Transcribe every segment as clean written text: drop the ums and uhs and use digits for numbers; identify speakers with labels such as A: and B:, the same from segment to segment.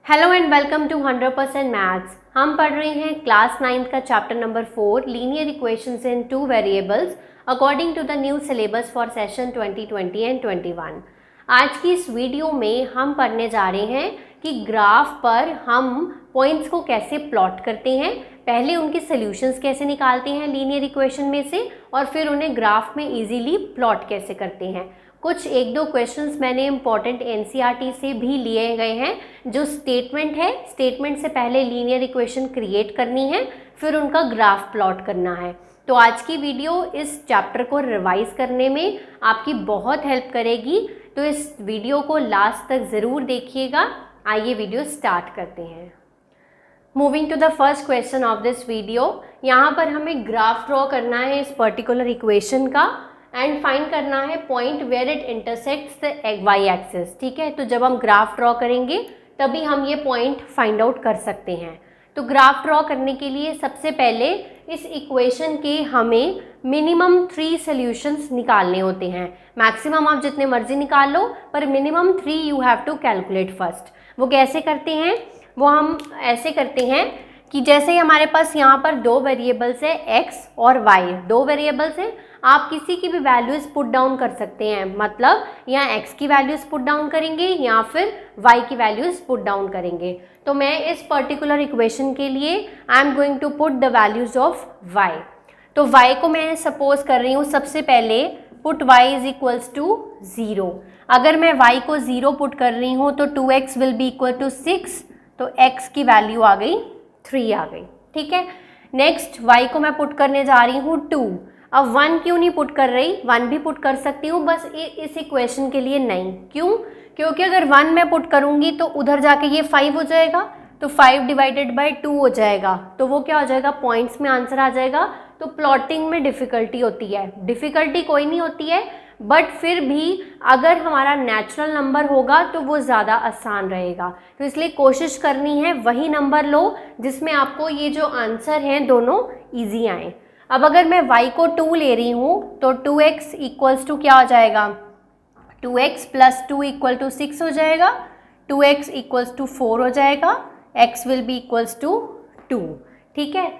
A: Hello and welcome to 100% maths. हम पढ़ रहे हैं क्लास 9th का chapter number 4 linear equations in two variables according to the new syllabus for session 2020 and 21। आज की इस वीडियो में हम पढ़ने जा रहे हैं कि ग्राफ पर हम पॉइंट्स को कैसे प्लॉट करते हैं, पहले उनके सॉल्यूशंस कैसे निकालते हैं लीनियर इक्वेशन में से, और फिर उन्हें ग्राफ में इजीली प्लॉट कैसे करते हैं। कुछ एक दो क्वेश्चंस मैंने इंपॉर्टेंट एनसीईआरटी से भी लिए गए हैं। जो स्टेटमेंट है, स्टेटमेंट से पहले लीनियर इक्वेशन क्रिएट करनी है, फिर उनका ग्राफ प्लॉट करना है। तो आज की वीडियो इस चैप्टर को रिवाइज करने में आपकी बहुत हेल्प करेगी, तो इस वीडियो को लास्ट तक ज़रूर देखिएगा। आइए वीडियो स्टार्ट करते हैं। Moving to the first question of this video, यहाँ पर हमें ग्राफ ड्रॉ करना है इस पर्टिकुलर इक्वेशन का एंड फाइंड करना है point where it intersects the y axis. ठीक है, तो जब हम ग्राफ ड्रॉ करेंगे तभी हम ये पॉइंट फाइंड आउट कर सकते हैं। तो ग्राफ ड्रॉ करने के लिए सबसे पहले इस इक्वेशन के हमें मिनिमम 3 सॉल्यूशंस निकालने होते हैं। मैक्सिमम आप जितने मर्जी निकाल लो, पर minimum 3 you have to calculate first. वो कैसे करते हैं? वो हम ऐसे करते हैं कि जैसे हमारे पास यहाँ पर 2 वेरिएबल्स है x और y, 2 वेरिएबल्स हैं। आप किसी की भी वैल्यूज़ पुट डाउन कर सकते हैं, मतलब यहाँ x की वैल्यूज़ पुट डाउन करेंगे या फिर y की वैल्यूज़ पुट डाउन करेंगे। तो मैं इस पर्टिकुलर इक्वेशन के लिए I am going to put the values of y। तो y को मैं सपोज कर रही हूँ सबसे पहले put y is equals to 0। अगर मैं y को 0 पुट कर रही हूँ तो 2x will be equal to 6, तो x की वैल्यू आ गई 3 आ गई। ठीक है, नेक्स्ट y को मैं पुट करने जा रही हूँ 2। अब 1 क्यों नहीं पुट कर रही? 1 भी पुट कर सकती हूँ, बस इस इक्वेशन के लिए नहीं। क्यों? क्योंकि अगर 1 मैं पुट करूँगी तो उधर जाके ये 5 हो जाएगा, तो 5 डिवाइडेड बाय 2 हो जाएगा, तो वो क्या हो जाएगा, पॉइंट्स में आंसर आ जाएगा। तो प्लॉटिंग में डिफ़िकल्टी होती है, डिफ़िकल्टी कोई नहीं होती है, बट फिर भी अगर हमारा नेचुरल नंबर होगा तो वो ज़्यादा आसान रहेगा। तो इसलिए कोशिश करनी है वही नंबर लो जिसमें आपको ये जो आंसर हैं दोनों ईजी आए। अब अगर मैं y को 2 ले रही हूँ तो 2x इक्वल्स टू क्या हो जाएगा, 2x प्लस 2 इक्वल टू 6 हो जाएगा, 2x इक्वल्स टू 4 हो जाएगा, x will be equals to 2। ठीक है,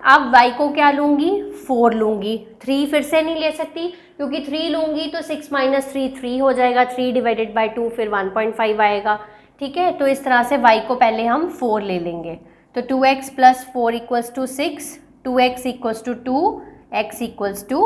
A: अब y को क्या लूँगी, 4 लूँगी, 3 फिर से नहीं ले सकती क्योंकि 3 लूँगी तो 6 माइनस 3 3 हो जाएगा, 3 डिवाइडेड बाई 2 फिर 1.5 आएगा। ठीक है, तो इस तरह से y को पहले हम 4 ले लेंगे, तो 2x plus 4 equals to 6, 2x equals to 2, x equals to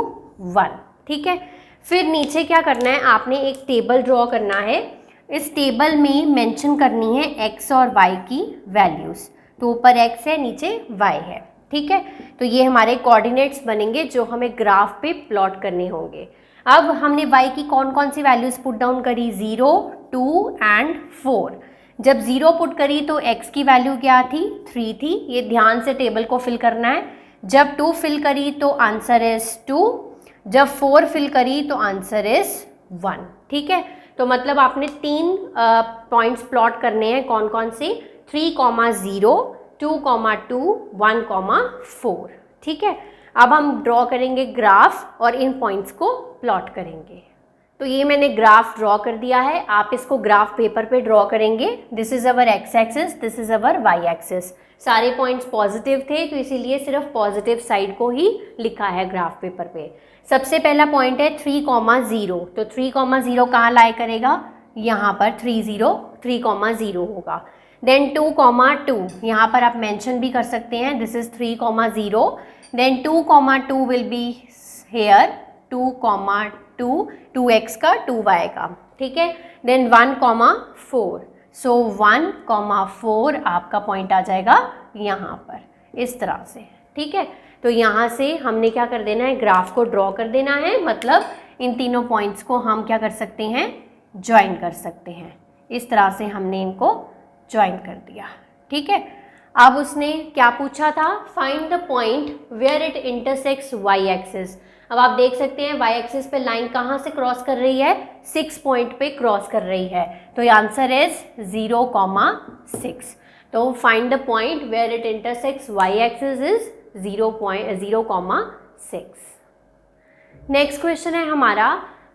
A: 1। ठीक है, फिर नीचे क्या करना है, आपने एक टेबल ड्रॉ करना है। इस टेबल में मेंशन करनी है x और y की वैल्यूज़। तो ऊपर x है, नीचे y है। ठीक है, तो ये हमारे कोऑर्डिनेट्स बनेंगे जो हमें ग्राफ पे प्लॉट करने होंगे। अब हमने y की कौन कौन सी वैल्यूज़ पुट डाउन करी, 0, 2 एंड 4। जब 0 पुट करी तो x की वैल्यू क्या थी, 3 थी। ये ध्यान से टेबल को फिल करना है। जब 2 फिल करी तो आंसर इज 2, जब 4 फिल करी तो आंसर इज 1। ठीक है, तो मतलब आपने 3 पॉइंट्स प्लॉट करने हैं। कौन कौन से? 3, 0, 2, 2, 1, 4। ठीक है, अब हम ड्रॉ करेंगे ग्राफ और इन पॉइंट्स को प्लॉट करेंगे। तो ये मैंने ग्राफ ड्रॉ कर दिया है, आप इसको ग्राफ पेपर पे ड्रॉ करेंगे। This is our x axis, this is our y axis. सारे पॉइंट्स पॉजिटिव थे तो इसीलिए सिर्फ पॉजिटिव साइड को ही लिखा है ग्राफ पेपर पे। सबसे पहला पॉइंट है 3, 0, तो 3, 0 कहाँ लाई करेगा, यहाँ पर 3, 0 होगा। देन 2, 2, यहाँ पर आप मेंशन भी कर सकते हैं, this is 3, 0। Then 2, 2 will be here, 2, 2, 2x का 2y का। ठीक है, देन 1, 4, सो 1, 4 आपका पॉइंट आ जाएगा यहाँ पर इस तरह से। ठीक है, तो यहाँ से हमने क्या कर देना है, ग्राफ को ड्रॉ कर देना है, मतलब इन तीनों पॉइंट्स को हम क्या कर सकते हैं, ज्वाइन कर सकते हैं। इस तरह से हमने इनको ज्वाइन कर दिया। ठीक है, अब उसने क्या पूछा था, find the point where it intersects y axis. अब आप देख सकते हैं वाई एक्सिस पे लाइन कहाँ से क्रॉस कर रही है, 6 पॉइंट पे क्रॉस कर रही है, तो आंसर इज 0, 6। तो find the point where it intersects y axis is 0, 6। Next question है हमारा,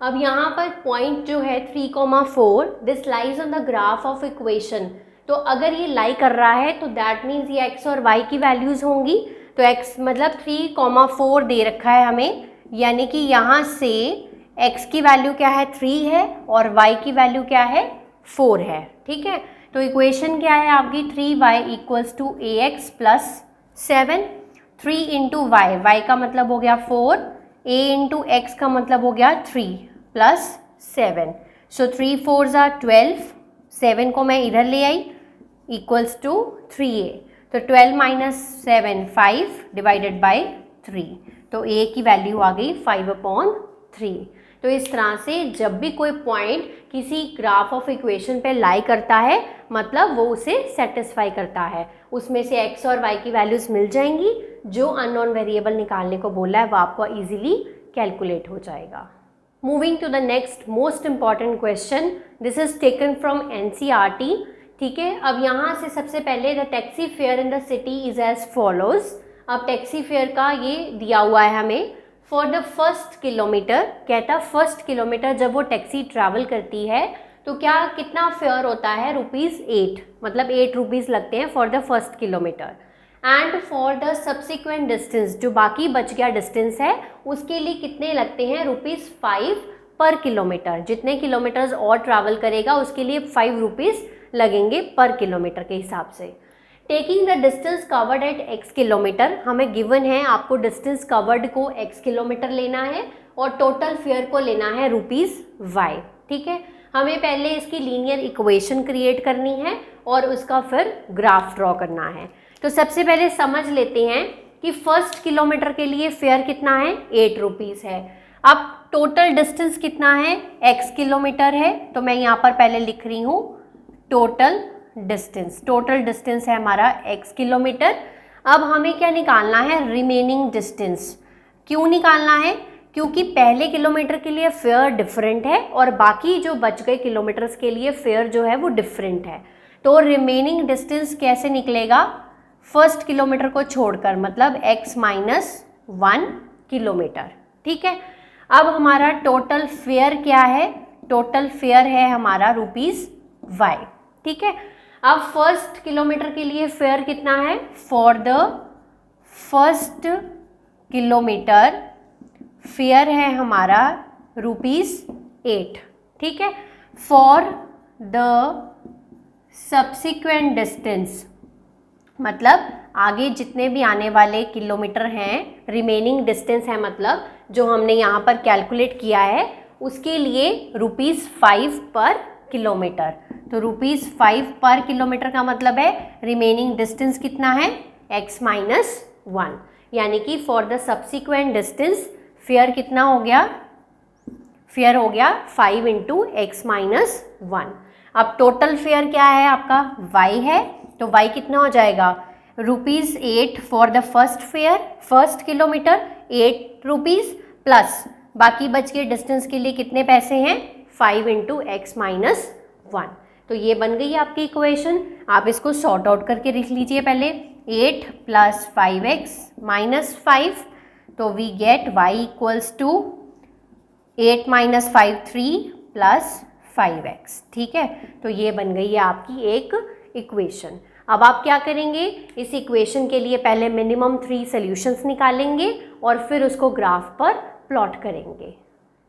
A: अब यहाँ पर पॉइंट जो है 3, 4, this lies on the graph of equation तो अगर ये लाई कर रहा है तो दैट मीन्स ये x और y की वैल्यूज़ होंगी। तो x मतलब 3,4 दे रखा है हमें, यानी कि यहाँ से x की वैल्यू क्या है 3 है और y की वैल्यू क्या है 4 है। ठीक है, तो इक्वेशन क्या है आपकी 3y = ax + 7। 3 × y का मतलब हो गया 4, a × x का मतलब हो गया 3 + 7। सो 3 4s are 12, 7 को मैं इधर ले आई = 3a। तो 12 - 7 5 / 3, तो a की वैल्यू आ गई 5/3। तो इस तरह से जब भी कोई पॉइंट किसी ग्राफ ऑफ इक्वेशन पे लाई करता है मतलब वो उसे सेटिस्फाई करता है, उसमें से x और y की वैल्यूज़ मिल जाएंगी, जो अननोन वेरिएबल निकालने को बोला है वो आपको इजीली कैलकुलेट हो जाएगा। Moving to the next most important question, this is taken from NCERT। ठीक है, अब यहाँ से सबसे पहले the taxi fare in the city is as follows. अब टैक्सी फेयर का ये दिया हुआ है हमें फॉर द फर्स्ट किलोमीटर, कहता फर्स्ट किलोमीटर जब वो टैक्सी ट्रैवल करती है तो क्या कितना फेयर होता है ₹8, मतलब 8 रुपीज़ लगते हैं for the first kilometre. And for the subsequent distance, जो बाकी बच गया डिस्टेंस है उसके लिए कितने लगते हैं ₹5 पर किलोमीटर, जितने किलोमीटर्स और ट्रैवल करेगा उसके लिए 5 रुपीज़ लगेंगे पर किलोमीटर के हिसाब से। Taking the distance covered at x kilometre, हमें गिवन है आपको डिस्टेंस कवर्ड को x किलोमीटर लेना है और टोटल फेयर को लेना है ₹y। ठीक है, हमें पहले इसकी लीनियर इक्वेशन क्रिएट करनी है और उसका फिर ग्राफ ड्रॉ करना है। तो सबसे पहले समझ लेते हैं कि फर्स्ट किलोमीटर के लिए फेयर कितना है 8 रुपीज़ है। अब टोटल डिस्टेंस कितना है x किलोमीटर है, तो मैं यहाँ पर पहले लिख रही हूँ टोटल डिस्टेंस है हमारा x किलोमीटर। अब हमें क्या निकालना है रिमेनिंग डिस्टेंस। क्यों निकालना है, क्योंकि पहले किलोमीटर के लिए फेयर डिफरेंट है और बाकी जो बच गए किलोमीटर्स के लिए फेयर जो है वो डिफरेंट है। तो रिमेनिंग डिस्टेंस कैसे निकलेगा, फर्स्ट किलोमीटर को छोड़कर, मतलब x - 1 किलोमीटर। ठीक है, अब हमारा टोटल फेयर क्या है, टोटल फेयर है हमारा ₹y। ठीक है, अब फर्स्ट किलोमीटर के लिए फेयर कितना है, for the first kilometre fair है हमारा ₹8। ठीक है, फॉर द सब्सिक्वेंट डिस्टेंस, मतलब आगे जितने भी आने वाले किलोमीटर हैं, रिमेनिंग डिस्टेंस है मतलब जो हमने यहाँ पर कैलकुलेट किया है उसके लिए ₹5 पर किलोमीटर। तो ₹5 पर किलोमीटर का मतलब है रिमेनिंग डिस्टेंस कितना है x - 1, यानी कि for the subsequent distance fair कितना हो गया, फेयर हो गया 5 × x - 1। अब टोटल फेयर क्या है आपका y है, तो y कितना हो जाएगा ₹8 for the first fair, first kilometre 8 rupees plus बाकी बच के डिस्टेंस के लिए कितने पैसे हैं 5 × x - 1। तो ये बन गई आपकी इक्वेशन। आप इसको सॉर्ट आउट करके लिख लीजिए पहले, 8 + 5x - 5, तो वी गेट y = 8 - 5 3 + 5x। ठीक है, तो ये बन गई है आपकी एक इक्वेशन। अब आप क्या करेंगे, इस इक्वेशन के लिए पहले मिनिमम 3 सॉल्यूशंस निकालेंगे और फिर उसको ग्राफ पर प्लॉट करेंगे।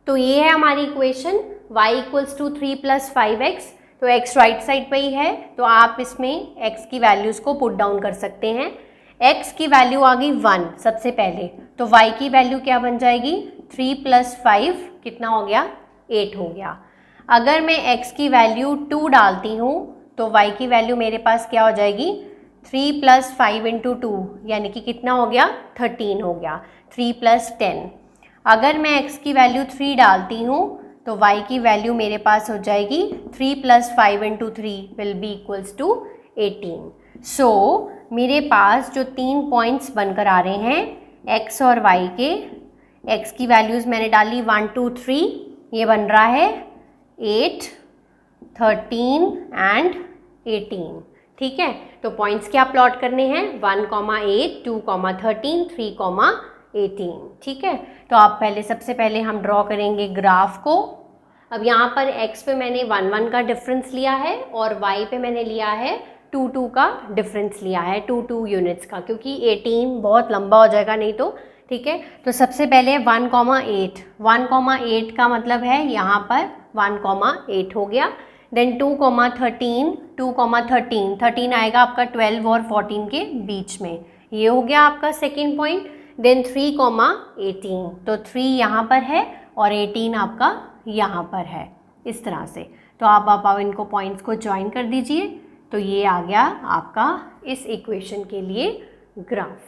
A: तो ये है हमारी इक्वेशन y = 3 + 5x। तो x राइट साइड पे ही है, तो आप इसमें x की वैल्यूज़ को पुट डाउन कर सकते हैं। x की वैल्यू आ गई 1 सबसे पहले, तो y की वैल्यू क्या बन जाएगी 3 + 5 कितना हो गया 8 हो गया। अगर मैं x की वैल्यू 2 डालती हूँ तो y की वैल्यू मेरे पास क्या हो जाएगी 3 + 5 × 2, यानी कि कितना हो गया 13 हो गया, 3 + 10। अगर मैं x की वैल्यू 3 डालती हूँ तो y की वैल्यू मेरे पास हो जाएगी 3 + 5 × 3 विल बी = 18। सो मेरे पास जो 3 पॉइंट्स बनकर आ रहे हैं x और y के, x की वैल्यूज़ मैंने डाली 1 2 3, ये बन रहा है 8 13 एंड 18। ठीक है, तो पॉइंट्स क्या प्लॉट करने हैं 1, 8, 2, 13, 3, 18। ठीक है, तो आप पहले सबसे पहले हम ड्रॉ करेंगे ग्राफ को। अब यहाँ पर x पे मैंने 1 1 का डिफरेंस लिया है और y पे मैंने लिया है 2 2 का डिफरेंस लिया है, 2 2 यूनिट्स का, क्योंकि 18 बहुत लंबा हो जाएगा नहीं तो, ठीक है। तो सबसे पहले 1,8, 1,8 का मतलब है यहाँ पर 1,8 हो गया। देन 2,13, 2,13, 13 आएगा आपका 12 और 14 के बीच में, ये हो गया आपका सेकेंड पॉइंट। देन 3,18, तो 3 यहाँ पर है और 18 आपका यहाँ पर है, इस तरह से। तो आप इनको पॉइंट्स को ज्वाइन कर दीजिए, तो ये आ गया आपका इस इक्वेशन के लिए graph.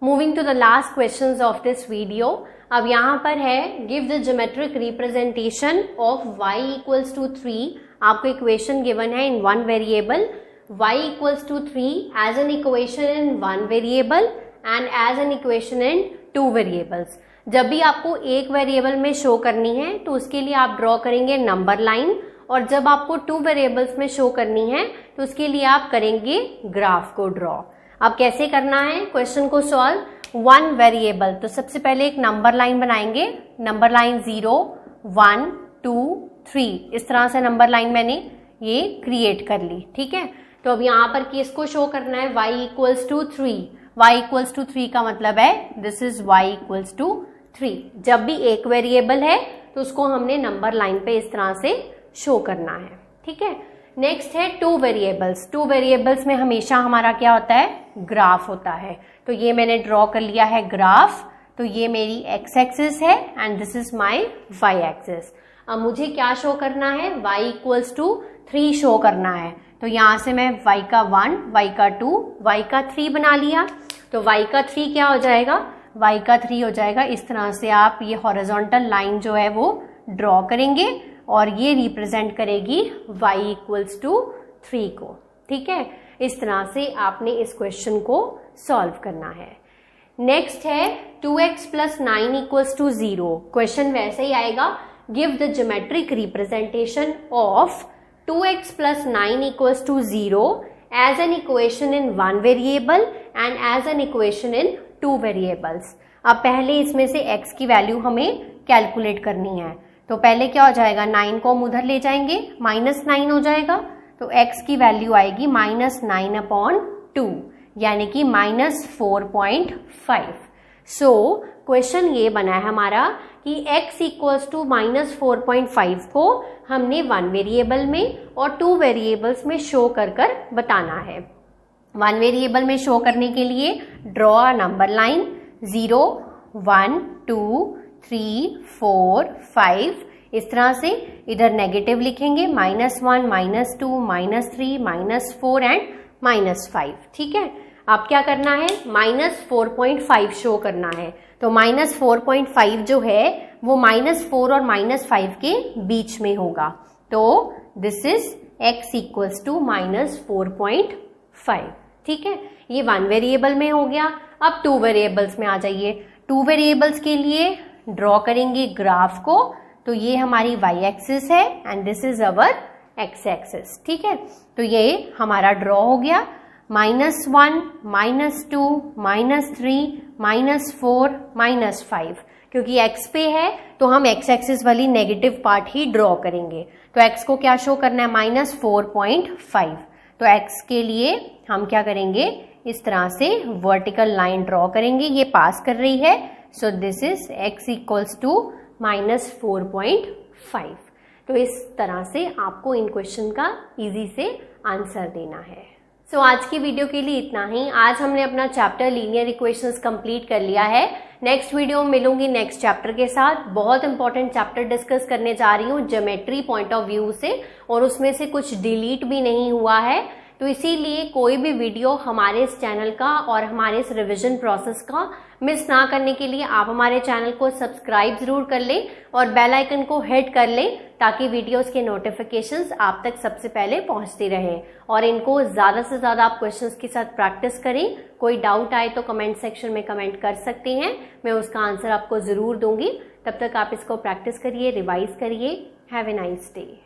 A: Moving to the last questions of this video. अब यहाँ पर है give the geometric representation of y equals to 3। आपको इक्वेशन गिवन है in one variable, y equals to 3 as an equation in one variable and as an equation in 2 variables. जब भी आपको एक वेरिएबल में शो करनी है तो उसके लिए आप ड्रॉ करेंगे नंबर लाइन, और जब आपको 2 वेरिएबल्स में शो करनी है तो उसके लिए आप करेंगे ग्राफ को ड्रॉ। अब कैसे करना है क्वेश्चन को सॉल्व? 1 वेरिएबल, तो सबसे पहले एक नंबर लाइन बनाएंगे, नंबर लाइन 0 1 2 3, इस तरह से नंबर लाइन मैंने ये क्रिएट कर ली, ठीक है। तो अब यहाँ पर किसको शो करना है? y equals to 3, y equals to 3 का मतलब है this is y equals to 3। जब भी एक वेरिएबल है तो उसको हमने नंबर लाइन पे इस तरह से शो करना है, ठीक है। नेक्स्ट है 2 वेरिएबल्स। 2 वेरिएबल्स में हमेशा हमारा क्या होता है? ग्राफ होता है। तो ये मैंने ड्रॉ कर लिया है ग्राफ, तो ये मेरी x एक्सिस है and this is my y axis. अब मुझे क्या शो करना है? y इक्वल्स टू 3 शो करना है। तो यहाँ से मैं y का 1, y का 2, y का 3 बना लिया। तो y का 3 क्या हो जाएगा? y का 3 हो जाएगा इस तरह से। आप ये हॉरिजॉन्टल लाइन जो है वो ड्रॉ करेंगे और ये रिप्रेजेंट करेगी y इक्वल्स टू 3 को, ठीक है। इस तरह से आपने इस क्वेश्चन को सॉल्व करना है। नेक्स्ट है 2x plus 9 equals to 0। Question वैसे ही आएगा, give the geometric representation of 2x plus 9 equals to 0 as an equation in 1 variable and as an equation in 2 variables. अब पहले इसमें से x की वैल्यू हमें कैलकुलेट करनी है। तो पहले क्या हो जाएगा? 9 को हम उधर ले जाएंगे, -9 हो जाएगा। तो x की वैल्यू आएगी -9/2, यानी कि -4.5। सो क्वेश्चन ये बना है हमारा कि x इक्वल्स टू -4.5 को हमने 1 वेरिएबल में और 2 वेरिएबल्स में शो कर बताना है। 1 वेरिएबल में शो करने के लिए ड्रॉ अ नंबर लाइन 0 1 2 3 4 5, इस तरह से। इधर नेगेटिव लिखेंगे, -1 -2 -3 -4 एंड -5, ठीक है। अब क्या करना है? -4.5 शो करना है। तो -4.5 जो है वो -4 और -5 के बीच में होगा। तो this is x equals to -4.5, ठीक है। ये 1 वेरिएबल में हो गया। अब 2 वेरिएबल्स में आ जाइए। 2 वेरिएबल्स के लिए ड्रॉ करेंगे ग्राफ को। तो ये हमारी y एक्सिस है and this is our x axis, ठीक है। तो ये हमारा ड्रॉ हो गया। -1 -2 -3 -4 -5, क्योंकि x पे है तो हम x एक्सिस वाली नेगेटिव पार्ट ही ड्रॉ करेंगे। तो x को क्या शो करना है? -4.5। तो x के लिए हम क्या करेंगे? इस तरह से वर्टिकल लाइन ड्रॉ करेंगे, ये पास कर रही है। So this is x equals to -4.5। तो इस तरह से आपको इन क्वेश्चन का इजी से आंसर देना है। सो आज की वीडियो के लिए इतना ही। आज हमने अपना चैप्टर लीनियर इक्वेशंस कंप्लीट कर लिया है। नेक्स्ट वीडियो में मिलूंगी नेक्स्ट चैप्टर के साथ। बहुत इंपॉर्टेंट चैप्टर डिस्कस करने जा रही हूँ ज्योमेट्री पॉइंट ऑफ व्यू से, और उसमें से कुछ डिलीट भी नहीं हुआ है। तो इसीलिए कोई भी वीडियो हमारे इस चैनल का और हमारे इस रिवीजन प्रोसेस का मिस ना करने के लिए आप हमारे चैनल को सब्सक्राइब जरूर कर लें और बेल आइकन को हिट कर लें, ताकि वीडियोस के नोटिफिकेशंस आप तक सबसे पहले पहुंचती रहें। और इनको ज़्यादा से ज़्यादा आप क्वेश्चंस के साथ प्रैक्टिस करें। कोई डाउट आए तो कमेंट सेक्शन में कमेंट कर सकते हैं, मैं उसका आंसर आपको ज़रूर दूंगी। तब तक आप इसको प्रैक्टिस करिए, रिवाइज करिए। Have a nice day.